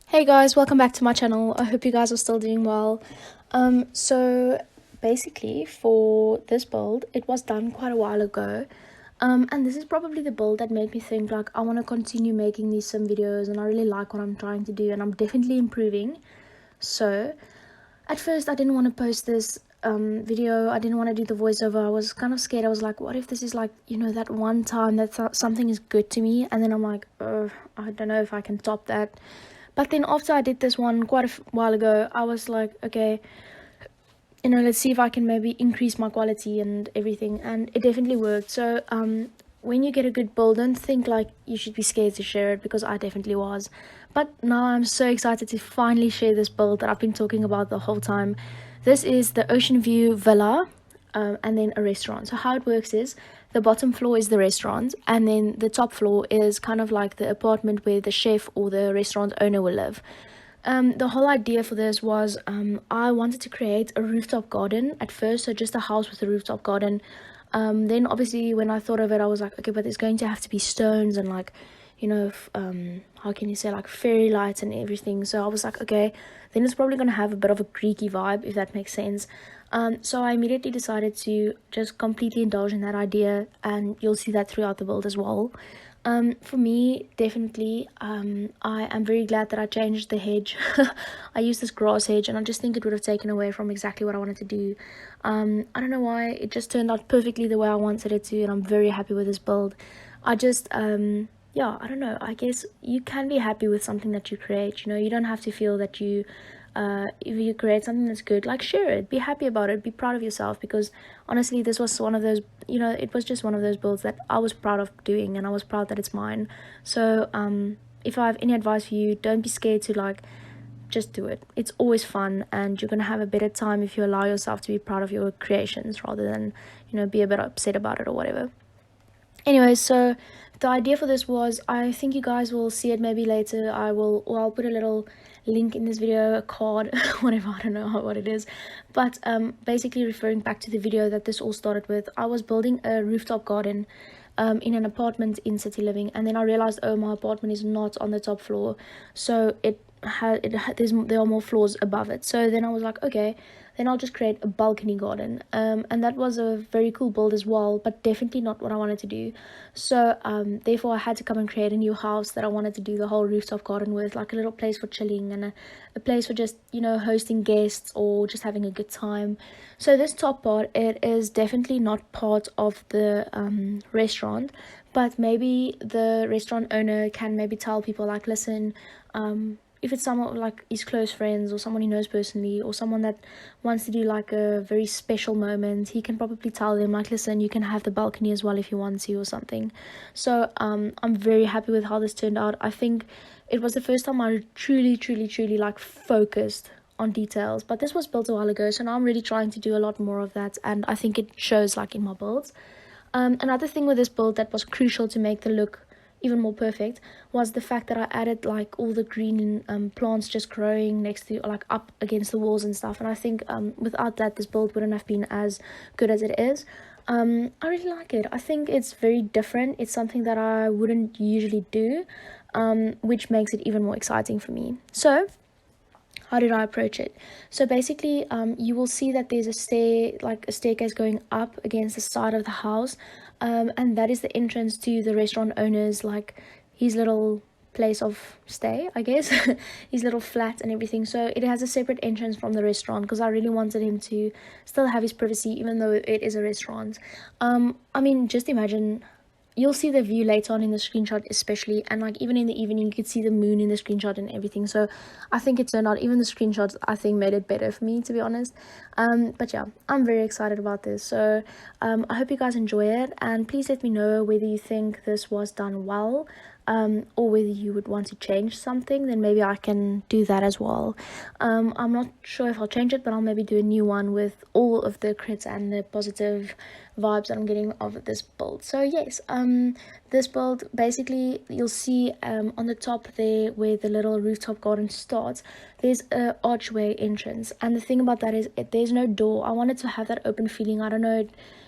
Hey guys, welcome back to my channel. I hope you guys are still doing well. So basically for this build, it was done quite a while ago. And this is probably the build that made me think like I want to continue making these sim videos, and I really like what I'm trying to do and I'm definitely improving. So at first I didn't want to post this video. I didn't want to do the voiceover. I was kind of scared. I was like, what if this is like, that one time that something is good to me, and then I'm like, I don't know if I can top that. But then after I did this one quite a while ago, I was like, okay, let's see if I can maybe increase my quality and everything. And it definitely worked. So when you get a good build, don't think like you should be scared to share it, because I definitely was. But now I'm so excited to finally share this build that I've been talking about the whole time. This is the Ocean View Villa, and then a restaurant. So how it works is the bottom floor is the restaurant, and then the top floor is kind of like the apartment where the chef or the restaurant owner will live. The whole idea for this was I wanted to create a rooftop garden at first, so just a house with a rooftop garden. Then obviously when I thought of it, I was like, okay, but there's going to have to be stones and like, how can you say, like fairy lights and everything. So I was like, okay, then it's probably going to have a bit of a Greeky vibe, if that makes sense. So I immediately decided to just completely indulge in that idea, and you'll see that throughout the build as well. For me, definitely, I am very glad that I changed the hedge. I used this grass hedge, and I just think it would have taken away from exactly what I wanted to do. I don't know why, it just turned out perfectly the way I wanted it to, and I'm very happy with this build. I just, yeah, I don't know, I guess you can be happy with something that you create, you don't have to feel that if you create something that's good, like share it, be happy about it, be proud of yourself, because honestly this was one of those, it was just one of those builds that I was proud of doing, and I was proud that it's mine. So if I have any advice for you, don't be scared to like just do it. It's always fun, and you're gonna have a better time if you allow yourself to be proud of your creations rather than be a bit upset about it or whatever. Anyway, so the idea for this was, I think you guys will see it maybe later. I'll put a little link in this video, a card, whatever, I don't know what it is. But basically referring back to the video that this all started with, I was building a rooftop garden in an apartment in City Living, and then I realized, oh, my apartment is not on the top floor, so there are more floors above it. So then I was like, okay, then I'll just create a balcony garden, and that was a very cool build as well, but definitely not what I wanted to do. So therefore I had to come and create a new house that I wanted to do the whole rooftop garden with, like a little place for chilling, and a place for just hosting guests or just having a good time. So this top part, it is definitely not part of the restaurant, but maybe the restaurant owner can maybe tell people like, listen, if it's someone like his close friends or someone he knows personally, or someone that wants to do like a very special moment, he can probably tell them like, listen, you can have the balcony as well if you want to, or something. So I'm very happy with how this turned out. I think it was the first time I truly like focused on details, but this was built a while ago, so now I'm really trying to do a lot more of that, and I think it shows like in my builds. Another thing with this build that was crucial to make the look even more perfect was the fact that I added like all the green plants just growing next to, like, up against the walls and stuff, and I think without that this build wouldn't have been as good as it is. I really like it. I think it's very different. It's something that I wouldn't usually do, which makes it even more exciting for me. So how did I approach it? So basically, you will see that there's a staircase going up against the side of the house, and that is the entrance to the restaurant owner's, like, his little place of stay, I guess, his little flat and everything. So it has a separate entrance from the restaurant, because I really wanted him to still have his privacy even though it is a restaurant. I mean, just imagine, you'll see the view later on in the screenshot especially, and like even in the evening you could see the moon in the screenshot and everything. So I think it turned out, even the screenshots I think made it better for me, to be honest. But yeah, I'm very excited about this. So I hope you guys enjoy it, and please let me know whether you think this was done well, or whether you would want to change something. Then maybe I can do that as well. I'm not sure if I'll change it, but I'll maybe do a new one with all of the crits and the positive vibes that I'm getting of this build. So yes, this build, basically you'll see on the top there where the little rooftop garden starts, there's a archway entrance, and the thing about that is there's no door. I wanted to have that open feeling. I don't know,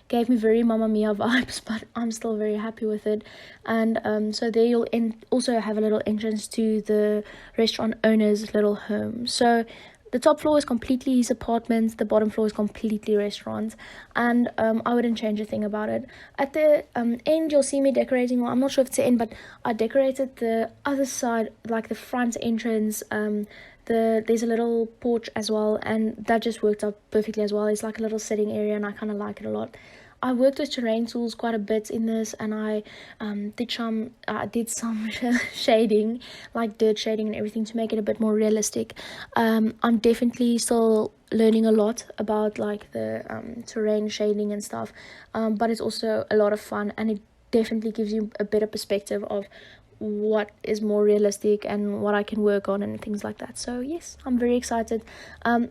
gave me very Mamma Mia vibes, but I'm still very happy with it. And so there you'll also have a little entrance to the restaurant owner's little home. So the top floor is completely his apartment, the bottom floor is completely restaurant, and I wouldn't change a thing about it. At the end, you'll see me decorating, well, I'm not sure if it's the end, but I decorated the other side, like the front entrance. There's a little porch as well, and that just worked out perfectly as well. It's like a little sitting area, and I kind of like it a lot. I worked with terrain tools quite a bit in this, and I did some shading, like dirt shading and everything, to make it a bit more realistic. I'm definitely still learning a lot about like the terrain shading and stuff, but it's also a lot of fun, and it definitely gives you a better perspective of what is more realistic and what I can work on and things like that. So yes, I'm very excited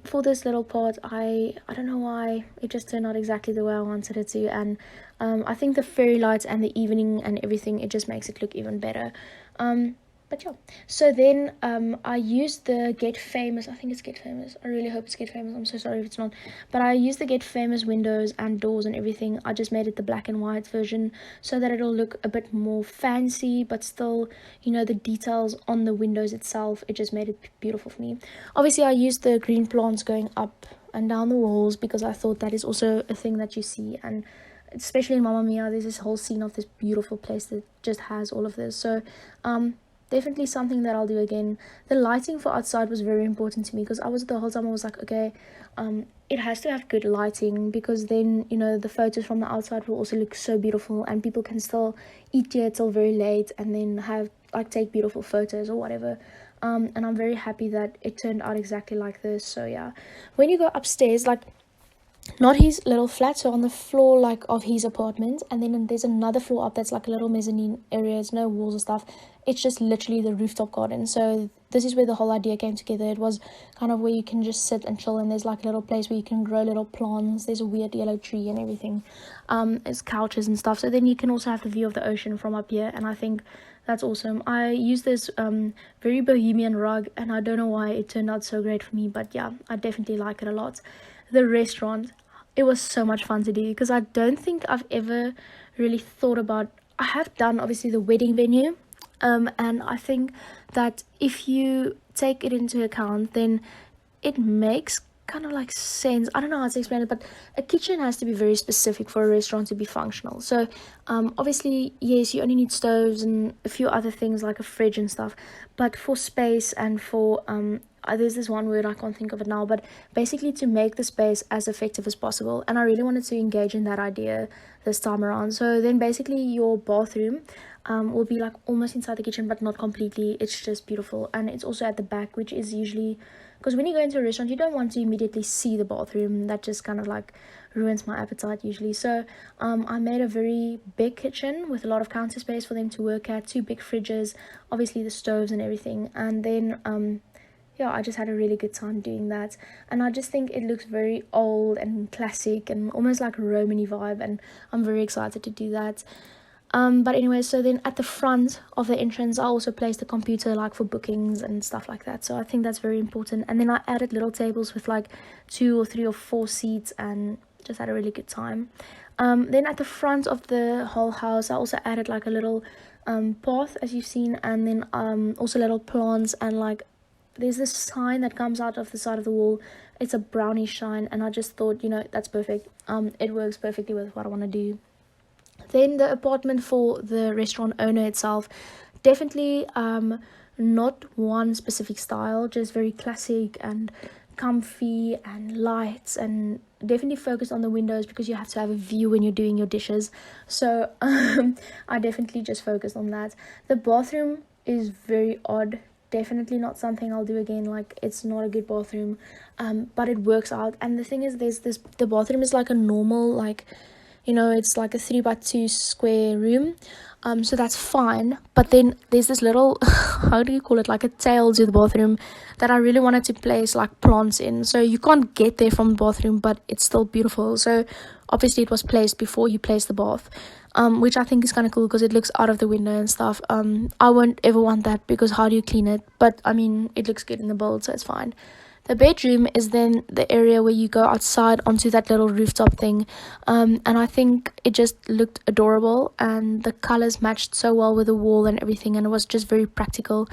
for this little part. I don't know why it just turned out exactly the way I wanted it to, and I think the fairy lights and the evening and everything, it just makes it look even better. But yeah, so then I used the Get Famous, I think it's Get Famous, I really hope it's Get Famous, I'm so sorry if it's not, but I used the Get Famous windows and doors and everything. I just made it the black and white version so that it'll look a bit more fancy, but still, you know, the details on the windows itself, it just made it beautiful for me. Obviously I used the green plants going up and down the walls because I thought that is also a thing that you see, and especially in Mamma Mia, there's this whole scene of this beautiful place that just has all of this. So definitely something that I'll do again. The lighting for outside was very important to me, because the whole time I was like, okay, it has to have good lighting, because then, you know, the photos from the outside will also look so beautiful, and people can still eat here till very late and then take beautiful photos or whatever. And I'm very happy that it turned out exactly like this. So yeah, when you go upstairs, like, not his little flat, so on the floor like of his apartment, and then there's another floor up that's like a little mezzanine area. There's no walls or stuff, it's just literally the rooftop garden. So this is where the whole idea came together. It was kind of where you can just sit and chill, and there's like a little place where you can grow little plants. There's a weird yellow tree and everything. There's couches and stuff, so then you can also have the view of the ocean from up here, and I think that's awesome. I used this very bohemian rug, and I don't know why it turned out so great for me, but yeah, I definitely like it a lot. The restaurant, it was so much fun to do, because I don't think I've ever really thought about, I have done obviously the wedding venue, and I think that if you take it into account, then it makes kind of like sense. I don't know how to explain it, but a kitchen has to be very specific for a restaurant to be functional. So obviously, yes, you only need stoves and a few other things like a fridge and stuff, but for space and for there's this one word, I can't think of it now, but basically to make the space as effective as possible. And I really wanted to engage in that idea this time around. So then basically your bathroom will be like almost inside the kitchen, but not completely. It's just beautiful, and it's also at the back, which is usually, because when you go into a restaurant, you don't want to immediately see the bathroom. That just kind of like ruins my appetite usually. So I made a very big kitchen with a lot of counter space for them to work at, 2 big fridges, obviously the stoves and everything, and then yeah, I just had a really good time doing that. And I just think it looks very old and classic and almost like a Romany vibe, and I'm very excited to do that. But anyway, so then at the front of the entrance, I also placed a computer like for bookings and stuff like that. So I think that's very important. And then I added little tables with like 2 or 3 or 4 seats, and just had a really good time. Then at the front of the whole house, I also added like a little path, as you've seen, and then also little plants, and like there's this sign that comes out of the side of the wall. It's a brownish shine, and I just thought, you know, that's perfect. It works perfectly with what I want to do. Then the apartment for the restaurant owner itself, definitely not one specific style, just very classic and comfy and lights, and definitely focused on the windows because you have to have a view when you're doing your dishes. So I definitely just focused on that. The bathroom is very odd, definitely not something I'll do again. Like, it's not a good bathroom, but it works out. And the thing is, the bathroom is like a normal, like, you know, it's like a 3x2 square room, so that's fine. But then there's this little how do you call it, like a tail to the bathroom that I really wanted to place like plants in. So you can't get there from the bathroom, but it's still beautiful. So obviously it was placed before you place the bath, which I think is kind of cool because it looks out of the window and stuff. I won't ever want that, because how do you clean it? But I mean, it looks good in the build, so it's fine. The bedroom is then the area where you go outside onto that little rooftop thing. And I think it just looked adorable, and the colors matched so well with the wall and everything, and it was just very practical.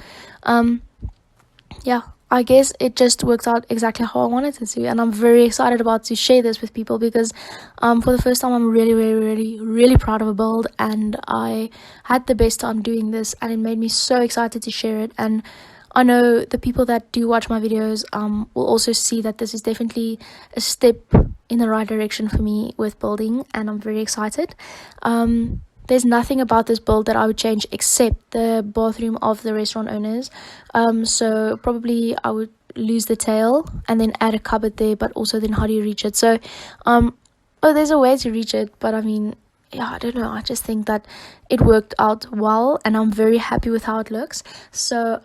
Yeah, I guess it just worked out exactly how I wanted it to, and I'm very excited about to share this with people because for the first time I'm really, really, really, really proud of a build, and I had the best time doing this, and it made me so excited to share it. And I know the people that do watch my videos will also see that this is definitely a step in the right direction for me with building, and I'm very excited. There's nothing about this build that I would change except the bathroom of the restaurant owners. So probably I would lose the tail and then add a cupboard there, but also then how do you reach it? So oh, there's a way to reach it, but I mean, yeah, I don't know, I just think that it worked out well, and I'm very happy with how it looks. So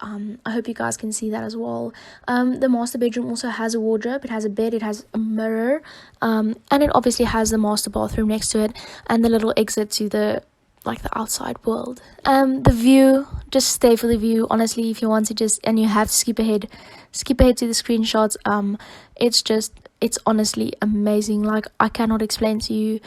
I hope you guys can see that as well. The master bedroom also has a wardrobe, it has a bed, it has a mirror, and it obviously has the master bathroom next to it, and the little exit to the outside world. The view, just stay for the view, honestly. If you want to just, and you have to skip ahead to the screenshots. It's honestly amazing. Like, I cannot explain to you.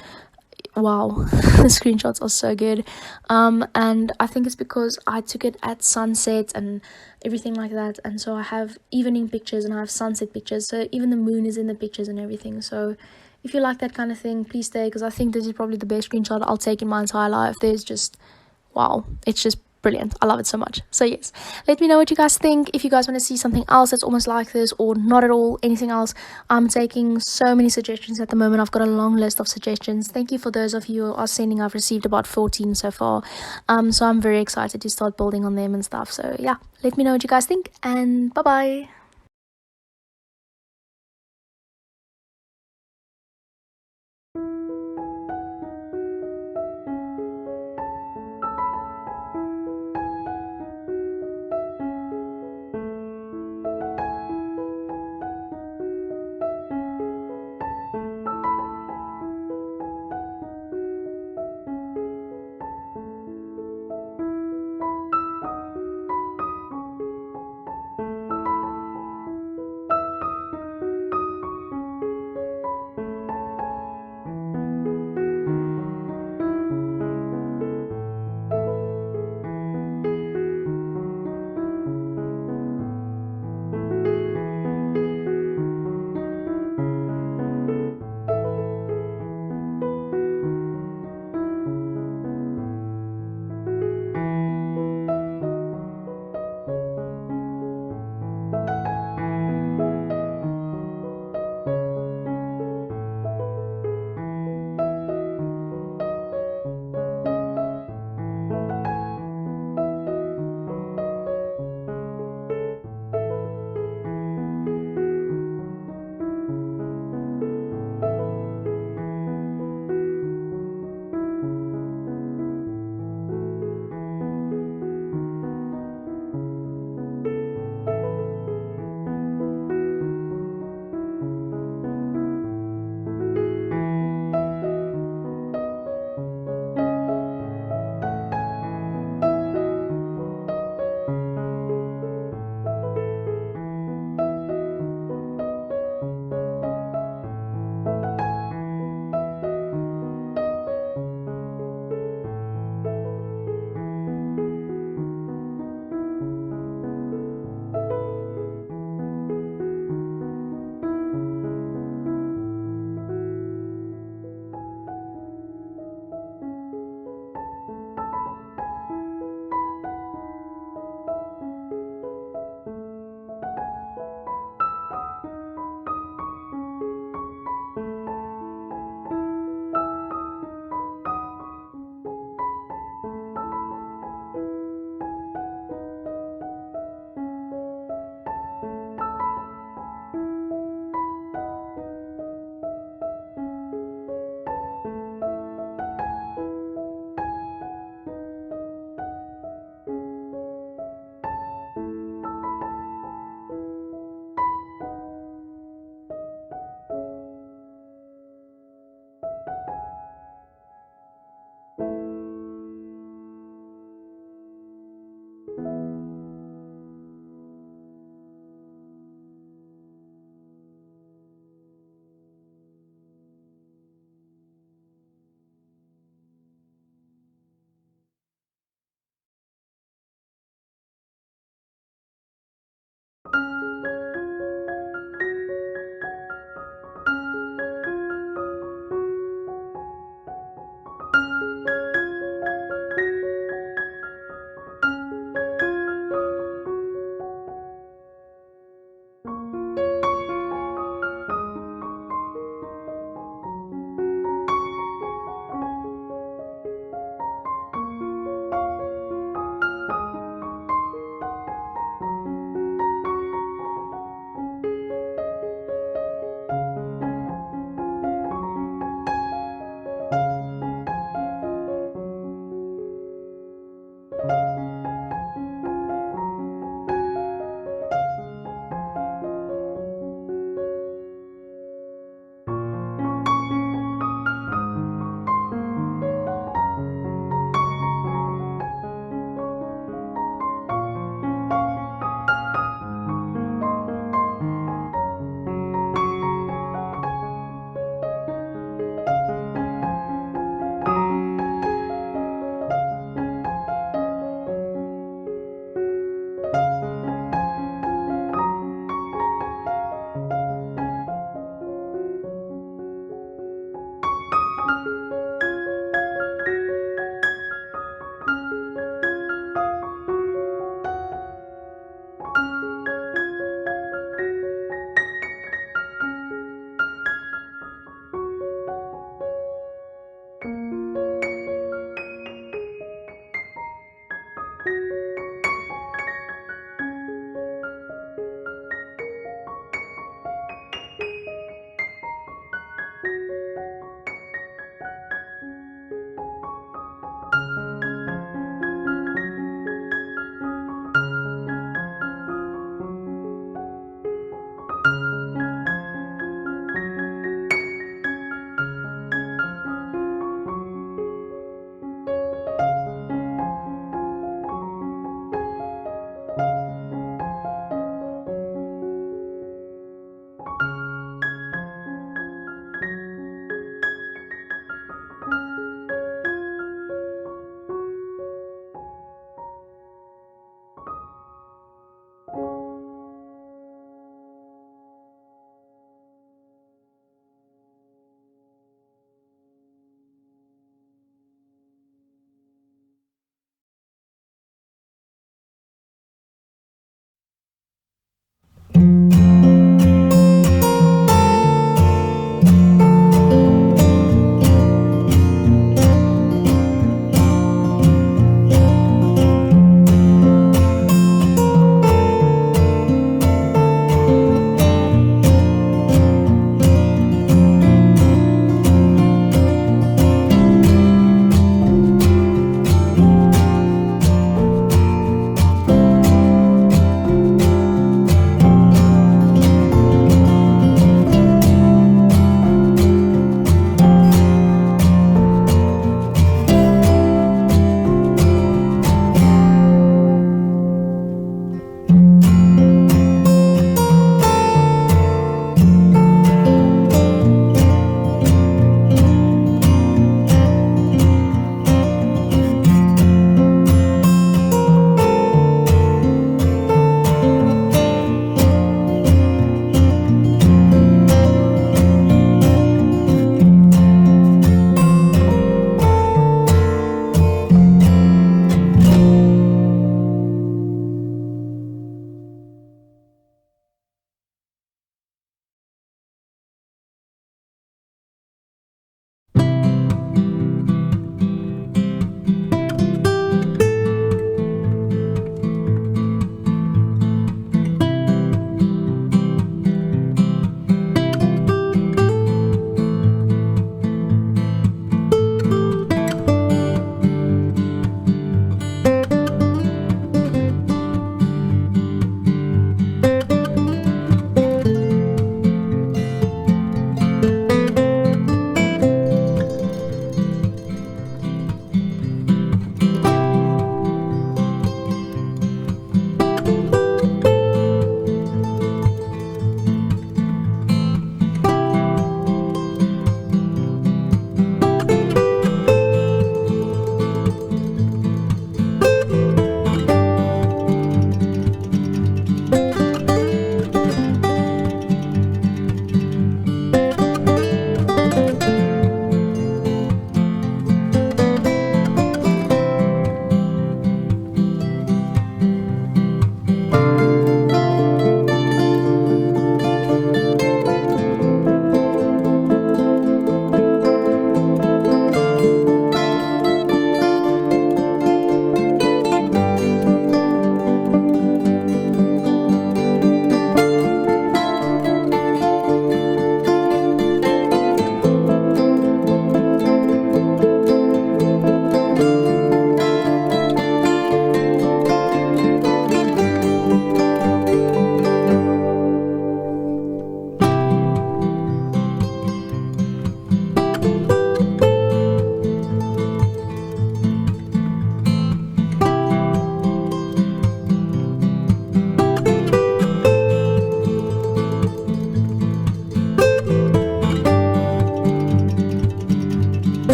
Wow, the screenshots are so good. And I think it's because I took it at sunset and everything like that, and so I have evening pictures and I have sunset pictures, so even the moon is in the pictures and everything. So if you like that kind of thing, please stay, because I think this is probably the best screenshot I'll take in my entire life. There's just, wow, it's just brilliant. I love it so much. So yes, let me know what you guys think. If you guys want to see something else that's almost like this, or not at all, anything else, I'm taking so many suggestions at the moment. I've got a long list of suggestions. Thank you for those of you who are sending. I've received about 14 so far, so I'm very excited to start building on them and stuff. So yeah, let me know what you guys think, and bye bye.